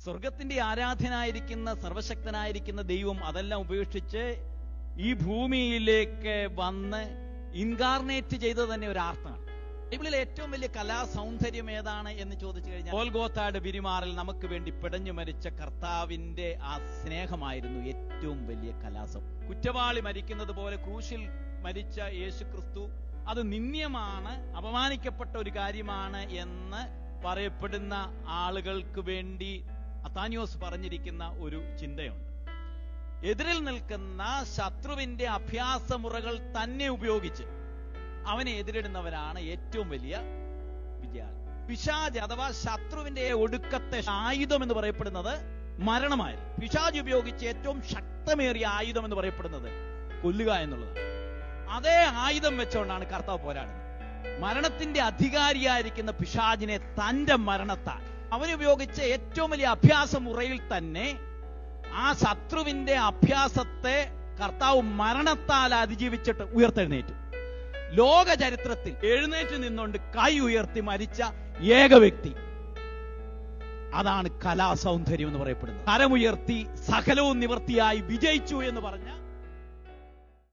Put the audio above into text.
സ്വർഗത്തിന്റെ ആരാധ്യനായിരിക്കുന്ന സർവശക്തനായിരിക്കുന്ന ദൈവം അതെല്ലാം ഉപേക്ഷിച്ച് ഈ ഭൂമിയിലേക്ക് വന്ന് ഇൻകാർണേറ്റ് ചെയ്തത് തന്നെ ഒരു ആർട്ടാണ്. ബൈബിളിൽ ഏറ്റവും വലിയ കലാസൗന്ദര്യം ഏതാണ് എന്ന് ചോദിച്ചു കഴിഞ്ഞാൽ ഗോൽഗോഥായുടെ പിരിമാറിൽ നമുക്ക് വേണ്ടി പിടഞ്ഞു മരിച്ച കർത്താവിന്റെ ആ സ്നേഹമായിരുന്നു ഏറ്റവും വലിയ കലാസൗന്ദര്യം. കുറ്റവാളി മരിക്കുന്നത് പോലെ ക്രൂശിൽ മരിച്ച യേശു ക്രിസ്തു അത് നിന്ദ്യമാണ്, അപമാനിക്കപ്പെട്ട ഒരു കാര്യമാണ് എന്ന് പറയപ്പെടുന്ന ആളുകൾക്ക് വേണ്ടി അത്താനിയോസ് പറഞ്ഞിരിക്കുന്ന ഒരു ചിന്തയുണ്ട്. എതിരിൽ നിൽക്കുന്ന ശത്രുവിന്റെ അഭ്യാസമുറകൾ തന്നെ ഉപയോഗിച്ച് അവനെ എതിരിടുന്നവരാണ് ഏറ്റവും വലിയ വിജയാളി. പിശാച് അഥവാ ശത്രുവിന്റെ ഒടുക്കത്തെ ആയുധം എന്ന് പറയപ്പെടുന്നത് മരണമായിരുന്നു. പിശാച് ഉപയോഗിച്ച് ഏറ്റവും ശക്തമേറിയ ആയുധം എന്ന് പറയപ്പെടുന്നത് കൊല്ലുക എന്നുള്ളതാണ്. അതേ ആയുധം വെച്ചുകൊണ്ടാണ് കർത്താവ് പോരാടുന്നത്. മരണത്തിന്റെ അധികാരിയായിരിക്കുന്ന പിശാചിനെ തന്റെ മരണത്താൽ അവനുപയോഗിച്ച ഏറ്റവും വലിയ അഭ്യാസമുറയിൽ തന്നെ ആ ശത്രുവിന്റെ അഭ്യാസത്തെ കർത്താവ് മരണത്താൽ അതിജീവിച്ചിട്ട് ഉയർത്തെഴുന്നേറ്റു. ലോക ചരിത്രത്തിൽ എഴുന്നേറ്റ് നിന്നുകൊണ്ട് കൈ ഉയർത്തി മരിച്ച ഏക വ്യക്തി, അതാണ് കലാസൗന്ദര്യം എന്ന് പറയപ്പെടുന്നത്. കരമുയർത്തി സകലവും നിവൃത്തിയായി വിജയിച്ചു എന്ന് പറഞ്ഞ